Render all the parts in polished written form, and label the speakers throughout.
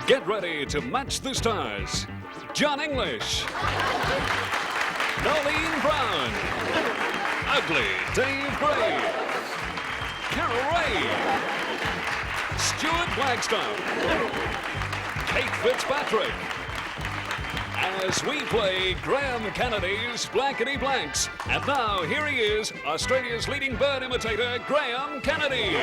Speaker 1: Get ready to match the stars. John English, Nolene Brown, Ugly Dave Gray, Carol Ray, Stuart Blackstone, Kate Fitzpatrick, as we play Graham Kennedy's Blankety Blanks. And now, here he is, Australia's leading bird imitator, Graham Kennedy.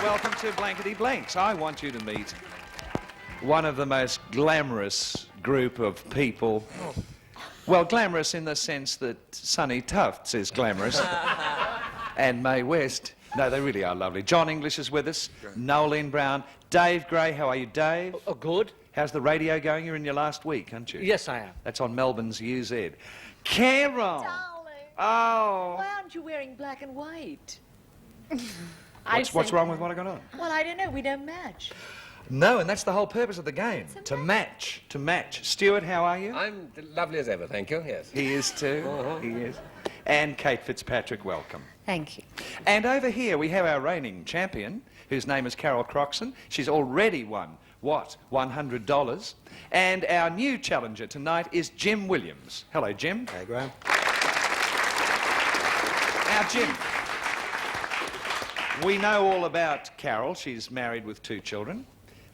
Speaker 2: Welcome to Blankety Blanks. I want you to meet one of the most glamorous group of people. Well, glamorous in the sense that Sonny Tufts is glamorous. And Mae West. No, they really are lovely. John English is with us. Nolene Brown. Dave Gray. How are you, Dave?
Speaker 3: Oh, good.
Speaker 2: How's the radio going? You're in your last week, aren't you?
Speaker 3: Yes, I am.
Speaker 2: That's on Melbourne's UZ. Carol!
Speaker 4: Darling.
Speaker 2: Oh!
Speaker 4: Why aren't you wearing black and white?
Speaker 2: What's wrong with what I got on?
Speaker 4: Well, I don't know. We don't match.
Speaker 2: No, and that's the whole purpose of the game. To match. To match. Stuart, how are you?
Speaker 5: I'm lovely as ever, thank you, yes.
Speaker 2: He is too. He is. And Kate Fitzpatrick, welcome.
Speaker 4: Thank you.
Speaker 2: And over here we have our reigning champion, whose name is Carol Croxon. She's already won, what, $100? And our new challenger tonight is Jim Williams. Hello, Jim.
Speaker 5: Hey, Graham.
Speaker 2: Now, Jim, we know all about Carol. She's married with 2 children.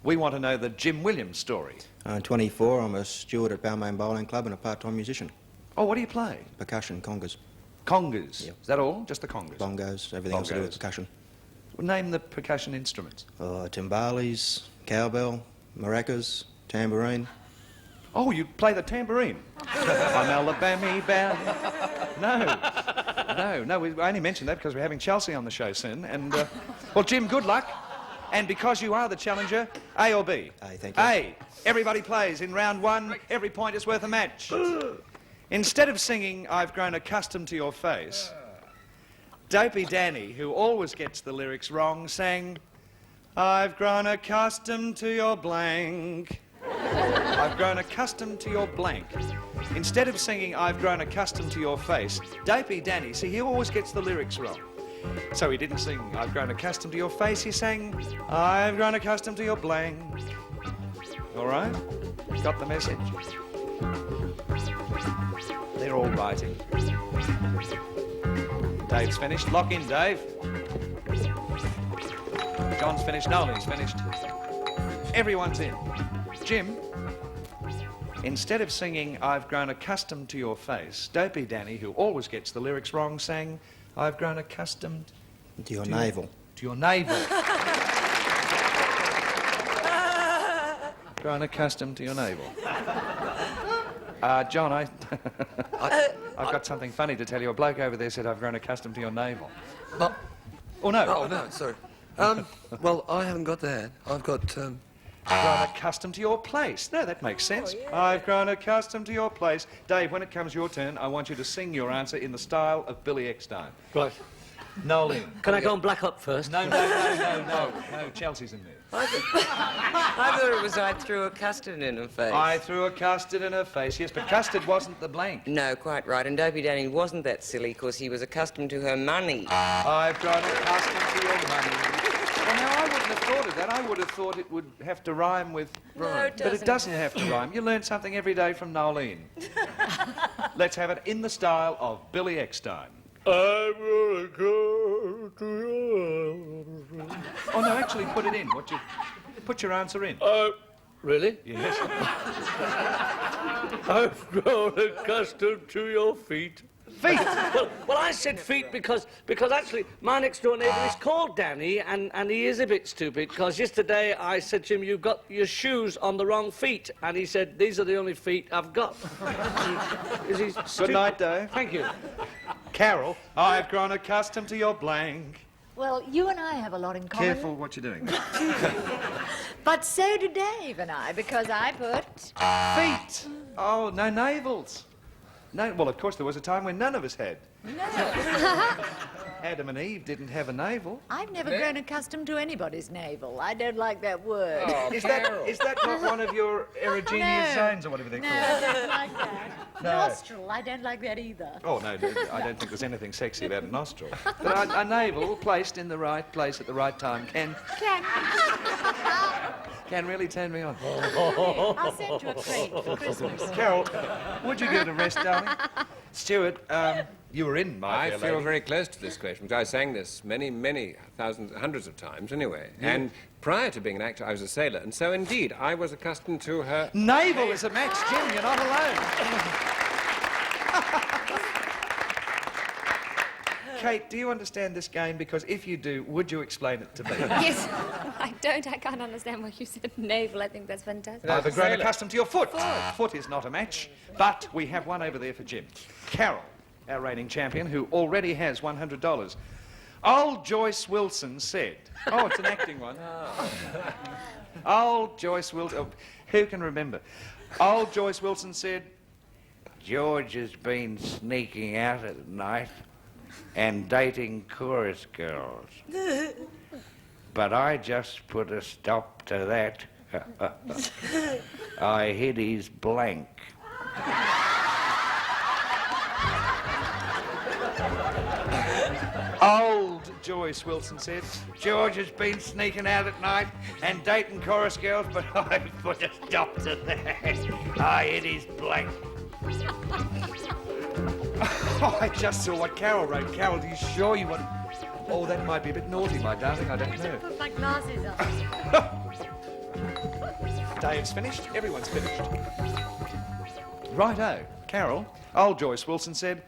Speaker 2: We want to know the Jim Williams story.
Speaker 6: I'm 24. I'm a steward at Balmain Bowling Club and a part-time musician.
Speaker 2: Oh, what do you play?
Speaker 6: Percussion, congas.
Speaker 2: Congas?
Speaker 6: Yep.
Speaker 2: Is that all? Just the congas?
Speaker 6: Bongos, everything else to do with
Speaker 2: Bongos.
Speaker 6: percussion.
Speaker 2: Name the percussion instruments.
Speaker 6: Timbales, cowbell, maracas, tambourine.
Speaker 2: Oh, you play the tambourine? I'm Alabama bound. No, we only mentioned that because we're having Chelsea on the show soon. And, well, Jim, good luck. And because you are the challenger, A or B?
Speaker 6: A, thank you.
Speaker 2: A. Everybody plays. In round 1, every point is worth a match. Instead of singing, I've grown accustomed to your face, Dopey Danny, who always gets the lyrics wrong, sang, I've grown accustomed to your blank. I've grown accustomed to your blank. Instead of singing, I've grown accustomed to your face, Dopey Danny, see, he always gets the lyrics wrong. So he didn't sing, I've grown accustomed to your face, he sang, I've grown accustomed to your blank. All right? Got the message? They're all writing. Dave's finished. Lock in, Dave. John's finished. Nolan's finished. Everyone's in. Jim, instead of singing, I've grown accustomed to your face, Dopey Danny, who always gets the lyrics wrong, sang, I've grown accustomed
Speaker 6: To your navel.
Speaker 2: To your navel. Grown accustomed to your navel. John, I've got something funny to tell you. A bloke over there said I've grown accustomed to your navel.
Speaker 5: But,
Speaker 2: Oh, no.
Speaker 5: oh, no, sorry. Well, I haven't got that. I've got,
Speaker 2: Grown accustomed to your place. No, that makes sense. I've grown accustomed to your place. Dave, when it comes your turn, I want you to sing your answer in the style of Billy Eckstine.
Speaker 3: Right.
Speaker 2: Nolene.
Speaker 3: Can I go and black up first?
Speaker 2: No, Chelsea's in there.
Speaker 7: I thought it was I threw a custard in her face.
Speaker 2: I threw a custard in her face. Yes, but custard wasn't the blank.
Speaker 7: No, quite right. And Dopey Danny wasn't that silly because he was accustomed to her money.
Speaker 2: I've grown accustomed to your money. Well, now, I wouldn't have thought of that. I would have thought it would have to rhyme with...
Speaker 7: No, it
Speaker 2: But it doesn't have to rhyme. You learn something every day from Nolene. Let's have it in the style of Billy Eckstine.
Speaker 3: I'm gonna go to your...
Speaker 2: Oh, no, actually, put it in. Put your answer in.
Speaker 3: Really?
Speaker 2: Yes.
Speaker 3: I've grown accustomed to your feet.
Speaker 2: Feet.
Speaker 3: Well, I said feet because actually my next door neighbour is called Danny and he is a bit stupid because yesterday I said to him, you've got your shoes on the wrong feet, and he said, these are the only feet I've got. Is he
Speaker 2: Good
Speaker 3: stupid?
Speaker 2: night, Dave.
Speaker 3: Thank you.
Speaker 2: Carol, I've grown accustomed to your blank.
Speaker 4: Well, you and I have a lot in common.
Speaker 2: Careful what you're doing.
Speaker 4: But so do Dave and I, because I put...
Speaker 2: Feet. Oh, no navels. No, well, of course, there was a time when none of us had.
Speaker 4: No.
Speaker 2: Adam and Eve didn't have a navel.
Speaker 4: I've never grown accustomed to anybody's navel. I don't like that word.
Speaker 2: Is that not one of your erogenous
Speaker 4: No.
Speaker 2: zones or whatever they're
Speaker 4: No,
Speaker 2: called?
Speaker 4: I don't like that.
Speaker 2: No.
Speaker 4: Nostril, I don't like that either.
Speaker 2: Oh, no, I don't think there's anything sexy about a nostril. But a navel placed in the right place at the right time can really turn me on.
Speaker 4: I'll send you a crate for Christmas.
Speaker 2: Carol, would you give it a rest, darling? Stuart, you were in My
Speaker 8: I
Speaker 2: Fair
Speaker 8: feel
Speaker 2: Lady.
Speaker 8: very close to this question because I sang this many thousands, hundreds of times anyway. And prior to being an actor, I was a sailor, and so indeed I was accustomed to her.
Speaker 2: Naval is a match, Jim. You're not alone. Kate, do you understand this game? Because if you do, would you explain it to me?
Speaker 9: Yes, I don't. I can't understand why you said navel. I think that's fantastic.
Speaker 2: I've grown
Speaker 8: sailor.
Speaker 2: accustomed to your foot. Foot is not a match, but we have one over there for Jim. Carol, our reigning champion, who already has $100. Old Joyce Wilson said... Oh, it's an acting one. Old Joyce Wilson... Oh, who can remember? Old Joyce Wilson said, George has been sneaking out at night and dating chorus girls. But I just put a stop to that. I hid his blank. Old Joyce Wilson said, George has been sneaking out at night and dating chorus girls, but I put a stop to that. I hid his blank. Oh, I just saw what Carol wrote. Carol, are you sure you want... Oh, that might be a bit naughty, my darling. I don't know.
Speaker 4: Put my glasses on.
Speaker 2: Dave's finished. Everyone's finished. Righto. Carol, old Joyce Wilson said,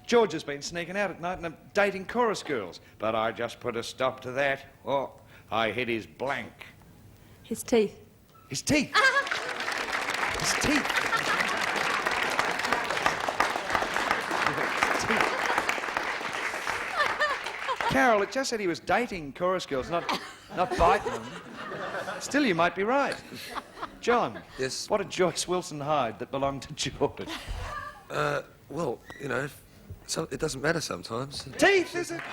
Speaker 2: George has been sneaking out at night and dating chorus girls, but I just put a stop to that. Oh, I hit his blank.
Speaker 9: His teeth.
Speaker 2: His teeth. His teeth. Carol, it just said he was dating chorus girls, not biting them. Still, you might be right. John.
Speaker 5: Yes?
Speaker 2: What did Joyce Wilson hide that belonged to George?
Speaker 5: Well, you know, it doesn't matter sometimes.
Speaker 2: Teeth is a man.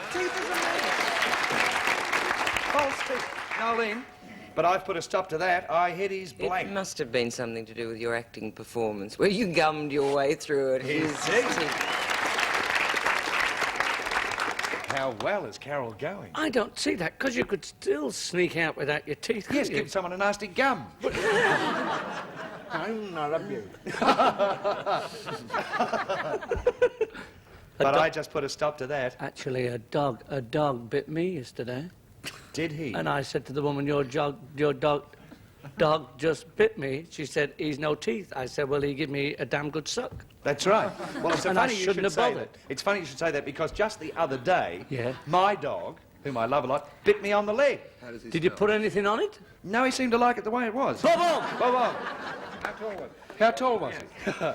Speaker 2: False teeth. Nolene. But I've put a stop to that. I hit his blank.
Speaker 7: It must have been something to do with your acting performance, where you gummed your way through it.
Speaker 2: His teeth. How well is Carol going?
Speaker 3: I don't see that, because you could still sneak out without your teeth,
Speaker 2: Yes,
Speaker 3: couldn't you?
Speaker 2: give someone a nasty gum.
Speaker 6: I'm not a beauty.
Speaker 2: But I just put a stop to that.
Speaker 3: Actually, a dog bit me yesterday.
Speaker 2: Did he?
Speaker 3: And I said to the woman, your dog just bit me. She said, he's no teeth. I said, well, he give me a damn good suck.
Speaker 2: That's right. Well, it's
Speaker 3: And I
Speaker 2: funny you
Speaker 3: shouldn't
Speaker 2: should
Speaker 3: have
Speaker 2: say
Speaker 3: bothered.
Speaker 2: that. It's funny you should say that because just the other day,
Speaker 3: Yeah.
Speaker 2: my dog, whom I love a lot, bit me on the leg.
Speaker 5: How does he
Speaker 3: Did you
Speaker 5: smell?
Speaker 3: put anything on it?
Speaker 2: No, he seemed to like it the way it was.
Speaker 3: Bob on!
Speaker 2: Bob on. How tall was he?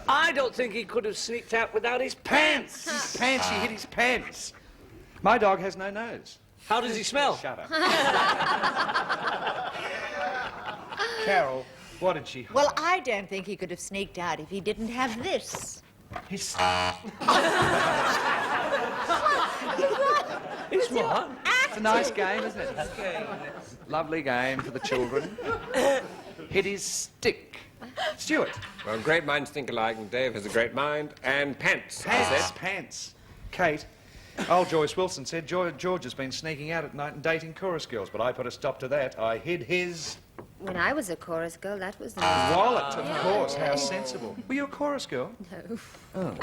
Speaker 3: I don't think he could have sneaked out without his pants.
Speaker 2: His pants, he hit his pants. My dog has no nose.
Speaker 3: How does he smell?
Speaker 2: Shut up. Carol, what did she...
Speaker 4: Well, I don't think he could have sneaked out if he didn't have this.
Speaker 2: His...
Speaker 3: He's what?
Speaker 2: It's a nice game, isn't it? Lovely game for the children. Hit his stick. Stuart.
Speaker 8: Well, great minds think alike, and Dave has a great mind. And pants, I
Speaker 2: Pants.
Speaker 8: said.
Speaker 2: Pants. Kate. Old Joyce Wilson said George has been sneaking out at night and dating chorus girls, but I put a stop to that. I hid his
Speaker 9: When I was a chorus girl, that was the
Speaker 2: wallet, of course. How sensible. Were you a chorus girl?
Speaker 9: No.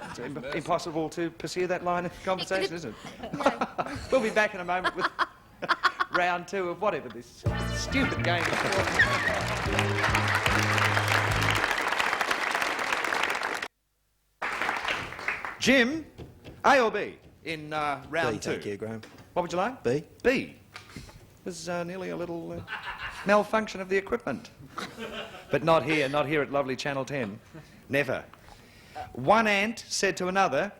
Speaker 2: It's impossible to pursue that line of conversation, isn't it? We'll be back in a moment with round two of whatever this stupid game is called. Jim, A or B in round
Speaker 6: B,
Speaker 2: two?
Speaker 6: thank you, Graham.
Speaker 2: What would you like?
Speaker 6: B.
Speaker 2: B. There's nearly a little malfunction of the equipment. But not here at lovely Channel 10. Never. One ant said to another,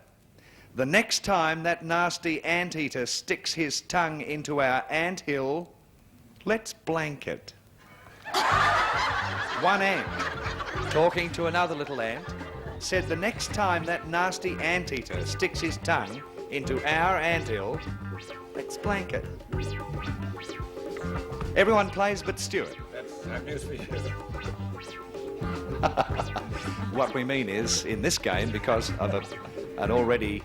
Speaker 2: the next time that nasty anteater sticks his tongue into our anthill, let's blank it. One ant, talking to another little ant, said the next time that nasty anteater sticks his tongue into our anthill. Let's blanket. Everyone plays but Stuart.
Speaker 8: That's news for you.
Speaker 2: What we mean is, in this game, because of an already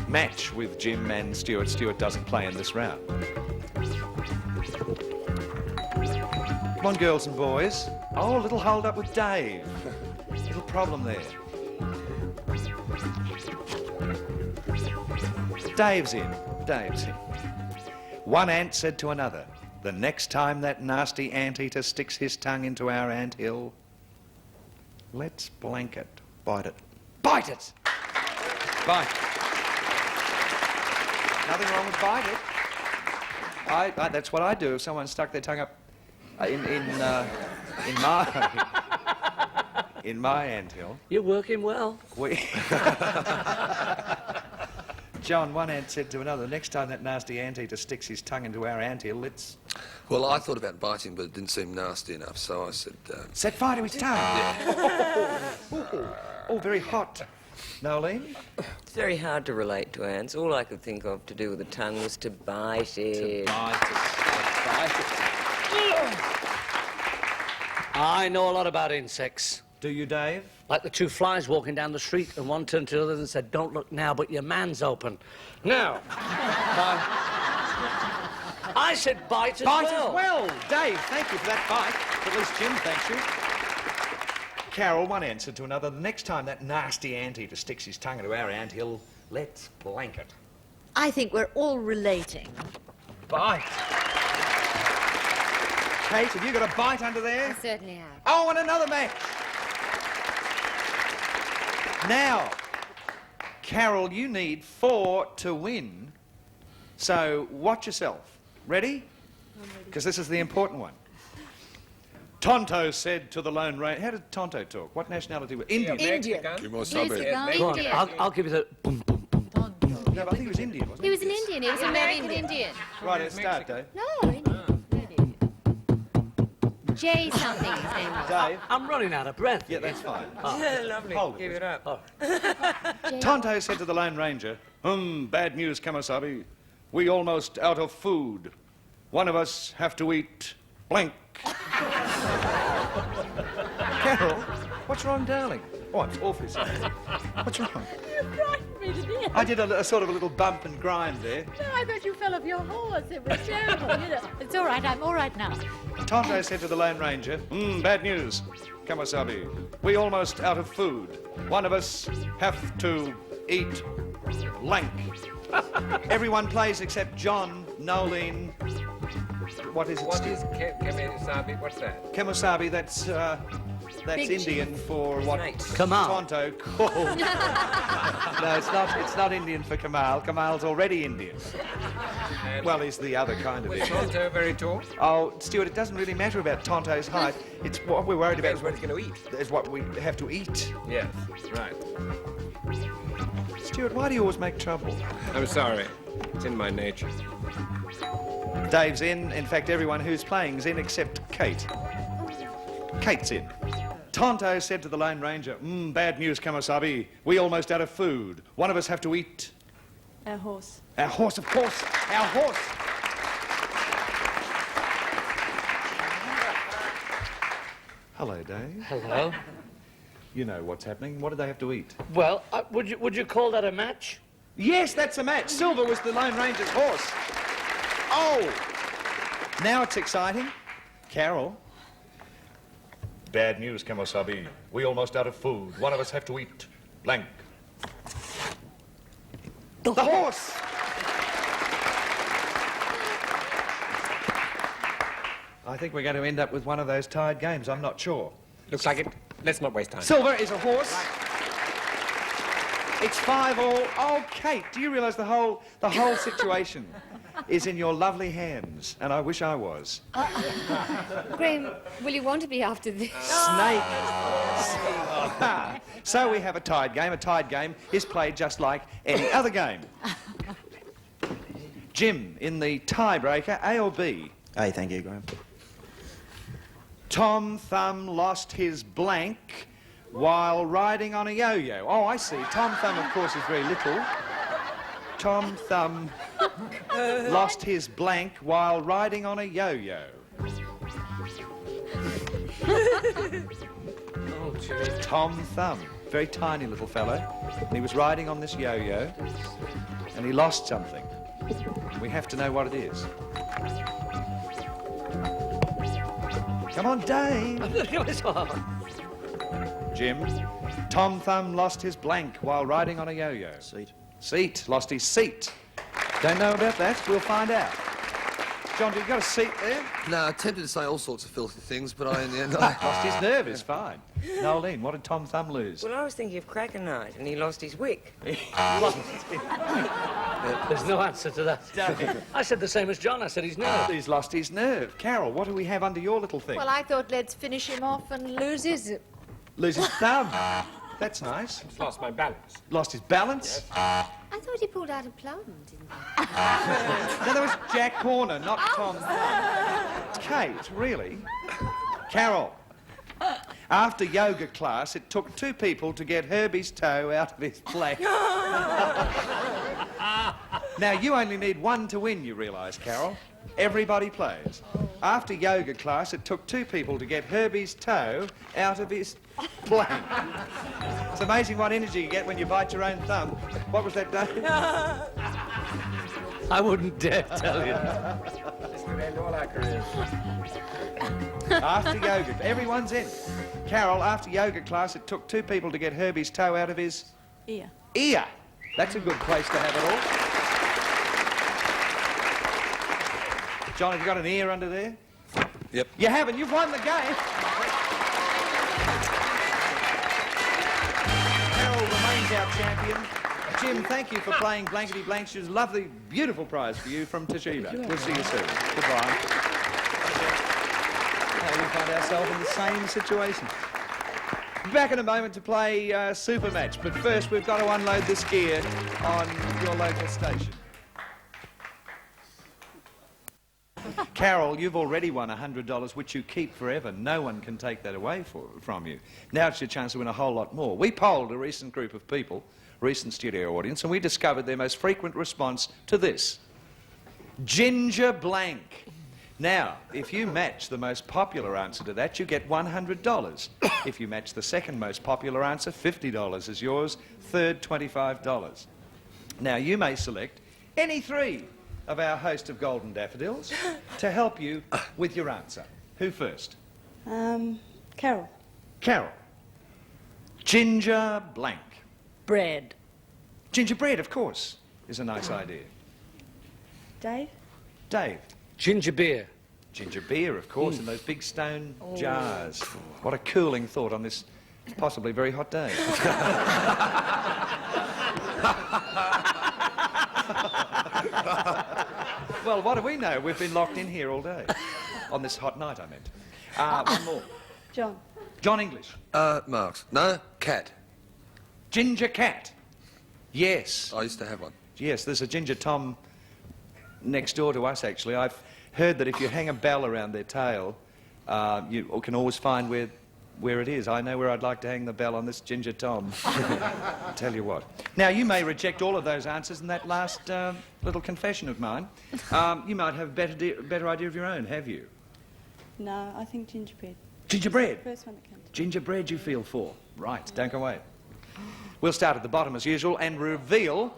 Speaker 2: match with Jim and Stuart, Stuart doesn't play in this round. Come on, girls and boys. Oh, a little hold up with Dave. Little problem there. Dave's in. Dave's in. One ant said to another, "The next time that nasty anteater sticks his tongue into our anthill, let's blanket. Bite it. Bite it! Bite it. Nothing wrong with bite it. That's what I do if someone stuck their tongue up in my anthill.
Speaker 3: You're working well.
Speaker 2: John, one ant said to another, "The next time that nasty anteater sticks his tongue into our anthill, let's
Speaker 5: Well, I thought about biting, but it didn't seem nasty enough, so I said,
Speaker 2: set fire to his tongue." Oh, very hot. Nolene?
Speaker 7: It's very hard to relate to ants. All I could think of to do with the tongue was to bite it.
Speaker 3: I know a lot about insects.
Speaker 2: Do you, Dave?
Speaker 3: Like the two flies walking down the street, and one turned to the other and said, "Don't look now, but your man's open." Now, I said bite as
Speaker 2: Bite
Speaker 3: well.
Speaker 2: as well. Dave, thank you for that bite. At least Jim thanks you. Carol, one ant said to another, "The next time that nasty anteater sticks his tongue into our anthill, let's blanket."
Speaker 4: I think we're all relating.
Speaker 2: Bite. Kate, have you got a bite under
Speaker 9: I
Speaker 2: there?
Speaker 9: certainly have.
Speaker 2: Oh, and another match. Now, Carol, you need 4 to win. So watch yourself. Ready? Because this is the important one. Tonto said to the Lone Ranger... How did Tonto talk? What nationality was Indian?
Speaker 4: Indian.
Speaker 3: Go on, I'll give you the boom, boom, boom, boom, boom.
Speaker 2: No, but I think he was Indian, wasn't
Speaker 9: He was an Indian. He was an American Indian.
Speaker 2: Right, let's start, Dave.
Speaker 9: No, Indian. Jay something his name was.
Speaker 2: Dave?
Speaker 3: I'm running out of breath.
Speaker 2: Yeah, that's fine.
Speaker 7: Lovely.
Speaker 2: Hold it.
Speaker 7: Give it up.
Speaker 2: Tonto said to the Lone Ranger, "Bad news, Kamasabi. We almost out of food. One of us have to eat blank." Carol, what's wrong, darling? Oh, I'm awfully sorry. What's wrong?
Speaker 4: You frightened me to death.
Speaker 2: I did a sort of a little bump and grind there.
Speaker 4: No, I thought you fell off your horse. It was terrible. It's all right. I'm all right now.
Speaker 2: Tonto said to the Lone Ranger, "Bad news, Kamasabi. We almost out of food. One of us have to eat blank." Everyone plays except John, Nolene. What is it,
Speaker 8: What
Speaker 2: Stu?
Speaker 8: is Kemosabe? What's that?
Speaker 2: Kemosabe, that's
Speaker 4: Big
Speaker 2: Indian for what
Speaker 3: Come on.
Speaker 2: Tonto called. No, it's not Indian for Kamal. Kamal's already Indian. Well, he's the other kind of
Speaker 8: Was
Speaker 2: Indian.
Speaker 8: Tonto very tall?
Speaker 2: Oh, Stuart, it doesn't really matter about Tonto's height. It's what we're worried about
Speaker 8: Depends what he's going to eat.
Speaker 2: is what we have to eat.
Speaker 8: Yes, right.
Speaker 2: Stuart, why do you always make trouble?
Speaker 8: I'm sorry. It's in my nature.
Speaker 2: Dave's in. In fact, everyone who's playing is in except Kate. Kate's in. Tonto said to the Lone Ranger, "Bad news, Kamasabi. We almost out of food. One of us have to eat..."
Speaker 4: A horse.
Speaker 2: Our horse, of course. Our horse. Hello, Dave.
Speaker 3: Hello.
Speaker 2: You know what's happening. What do they have to eat?
Speaker 3: Well, would you call that a match?
Speaker 2: Yes, that's a match. Silver was the Lone Ranger's horse. Oh! Now it's exciting. Carol. Bad news, Kamasabi. We almost out of food. One of us have to eat blank. The horse! I think we're going to end up with one of those tied games. I'm not sure.
Speaker 8: Looks like it. Let's not waste time.
Speaker 2: Silver is a horse. It's 5-all. Oh, Kate, do you realise the whole situation is in your lovely hands? And I wish I was.
Speaker 9: Graham, will you want to be after this?
Speaker 2: Snake. So we have a tied game. A tied game is played just like any other game. Jim, in the tiebreaker, A or B?
Speaker 6: A, thank you, Graham.
Speaker 2: Tom Thumb lost his blank while riding on a yo-yo. Oh, I see. Tom Thumb, of course, is very little. Tom Thumb lost his blank while riding on a yo-yo?
Speaker 3: Oh, gee.
Speaker 2: Tom Thumb, very tiny little fellow, and he was riding on this yo-yo, and he lost something. We have to know what it is. Come on, Dave. Jim, Tom Thumb lost his blank while riding on a yo-yo.
Speaker 6: Seat.
Speaker 2: Seat, lost his seat. Don't know about that, we'll find out. John, you got a seat there?
Speaker 5: No, I tempted to say all sorts of filthy things, but in the end, I...
Speaker 2: Lost his nerve, is fine. Noeline, what did Tom Thumb lose?
Speaker 7: Well, I was thinking of Cracker Night, and he lost his wick.
Speaker 3: There's no answer to that. I said the same as John. I said his nerve.
Speaker 2: He's lost his nerve. Carol, what do we have under your little thing?
Speaker 4: Well, I thought let's finish him off and lose his...
Speaker 2: Lose his thumb. That's nice.
Speaker 8: Just lost my balance.
Speaker 2: Lost his balance?
Speaker 9: I thought he pulled out a plum, didn't he?
Speaker 2: No, that was Jack Horner, not Tom Thumb. Kate, really? Carol, after yoga class, it took 2 people to get Herbie's toe out of his flat. Now, you only need 1 to win, you realise, Carol. Everybody plays. After yoga class, it took 2 people to get Herbie's toe out of his blank. It's amazing what energy you get when you bite your own thumb. What was that, Dave?
Speaker 3: I wouldn't dare tell you.
Speaker 8: This could end all our careers.
Speaker 2: After yoga, everyone's in. Carol, after yoga class, it took 2 people to get Herbie's toe out of his...
Speaker 4: Ear.
Speaker 2: Ear. That's a good place to have it all. John, have you got an ear under there?
Speaker 5: Yep.
Speaker 2: You haven't. You've won the game. Carol remains our champion. Jim, thank you for playing Blankety Blank Shoes. Lovely, beautiful prize for you from Toshiba. We'll see you soon. Goodbye. We find ourselves in the same situation. Back in a moment to play Super Match, but first we've got to unload this gear on your local station. Carol, you've already won $100, which you keep forever. No one can take that away from you. Now it's your chance to win a whole lot more. We polled a recent group of people, recent studio audience, and we discovered their most frequent response to this. Ginger blank. Now, if you match the most popular answer to that, you get $100. If you match the second most popular answer, $50 is yours. Third, $25. Now, you may select any 3 of our host of Golden Daffodils to help you with your answer. Who first?
Speaker 10: Carol.
Speaker 2: Carol. Ginger blank.
Speaker 4: Bread.
Speaker 2: Gingerbread, of course, is a nice idea.
Speaker 10: Dave.
Speaker 2: Dave.
Speaker 3: Ginger beer.
Speaker 2: Ginger beer, of course, in those big stone jars. What a cooling thought on this possibly very hot day. Well, what do we know? We've been locked in here all day. On this hot night, I meant. One more.
Speaker 10: John.
Speaker 2: John English.
Speaker 5: Marks. No, cat.
Speaker 2: Ginger cat. Yes.
Speaker 5: I used to have one.
Speaker 2: Yes, there's a Ginger Tom next door to us, actually. I've heard that if you hang a bell around their tail, you can always find where it is. I know where I'd like to hang the bell on this Ginger Tom. I'll tell you what. Now, you may reject all of those answers in that last little confession of mine. You might have a better idea of your own, have you?
Speaker 10: No, I think gingerbread.
Speaker 2: Gingerbread?
Speaker 10: First one that comes.
Speaker 2: Gingerbread you feel for. Right, don't go away. We'll start at the bottom as usual and reveal...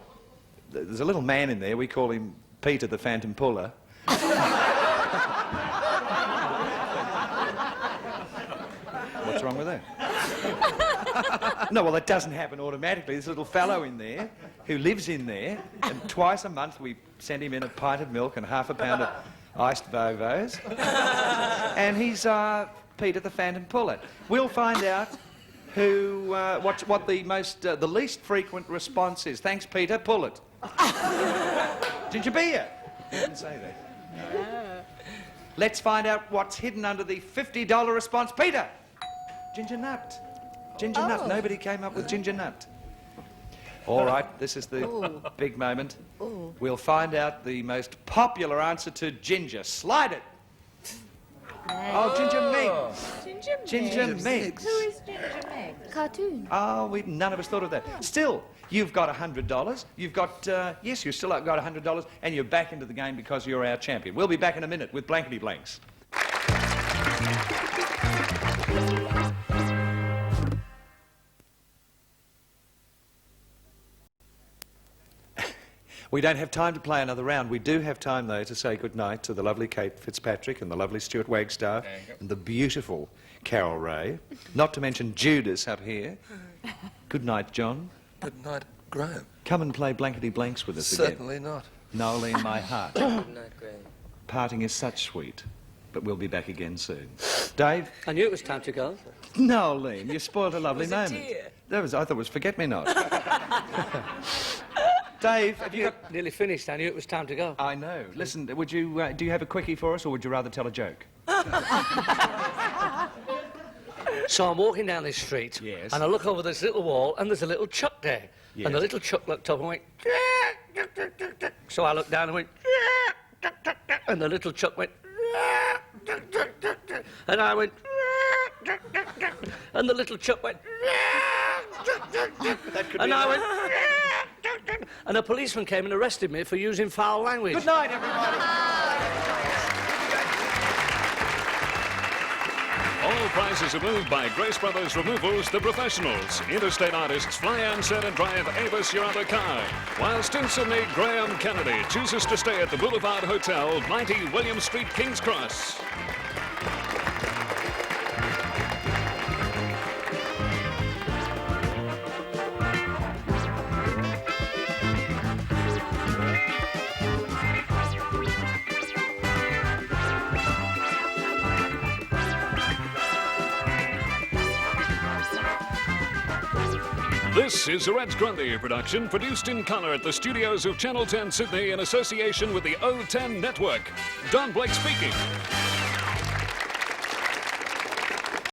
Speaker 2: There's a little man in there, we call him Peter the Phantom Puller. What's wrong with that? No, well, that doesn't happen automatically. There's a little fellow in there who lives in there, and twice a month we send him in a pint of milk and half a pound of iced Vovos. And he's Peter the Phantom Puller. We'll find out who, what the least frequent response is. Thanks, Peter. Pull it. Ginger beer. You didn't say that. No. Let's find out what's hidden under the $50 response. Peter. Ginger nut. Ginger nut. Nobody came up with ginger nut. All right, this is the big moment.
Speaker 4: Ooh.
Speaker 2: We'll find out the most popular answer to ginger. Slide it. Oh, ginger minks.
Speaker 4: Ginger Meg?
Speaker 2: Ginger Meggs.
Speaker 4: Who is Ginger Meg?
Speaker 9: Cartoon.
Speaker 2: Oh, none of us thought of that. Still, you've got $100. You've got, yes, you still got $100, and you're back into the game because you're our champion. We'll be back in a minute with Blankety Blanks. We don't have time to play another round. We do have time, though, to say goodnight to the lovely Kate Fitzpatrick and the lovely Stuart Wagstaff and the beautiful Carol Ray, not to mention Judas up here. Good night, John.
Speaker 5: Good night, Graham.
Speaker 2: Come and play Blankety Blanks with us again.
Speaker 5: Certainly not.
Speaker 2: Noeline, my heart.
Speaker 7: Good night, Graham.
Speaker 2: Parting is such sweet, but we'll be back again soon. Dave?
Speaker 3: I knew it was time to go.
Speaker 2: Noeline, you spoiled a lovely
Speaker 7: Was a
Speaker 2: moment.
Speaker 7: tear.
Speaker 2: I thought it was forget-me-not. Dave, have you...
Speaker 3: Nearly finished. I knew it was time to go.
Speaker 2: I know. Listen, would you, do you have a quickie for us, or would you rather tell a joke?
Speaker 3: So I'm walking down this street,
Speaker 2: Yes.
Speaker 3: and I look over this little wall, and there's a little chuck there.
Speaker 2: Yes.
Speaker 3: And the little chuck looked up and went... So I looked down and went... And the little chuck went... And I went... And the little chuck went... And I went... And a policeman came and arrested me for using foul language.
Speaker 2: Good night, everybody.
Speaker 1: All prizes are moved by Grace Brothers Removals, the professionals. Interstate artists fly and set and drive Avis your other car. While Stinson A. Graham Kennedy chooses to stay at the Boulevard Hotel, 90 William Street, King's Cross. This is a Reds Grundy production, produced in colour at the studios of Channel 10 Sydney in association with the O10 Network. Don Blake speaking.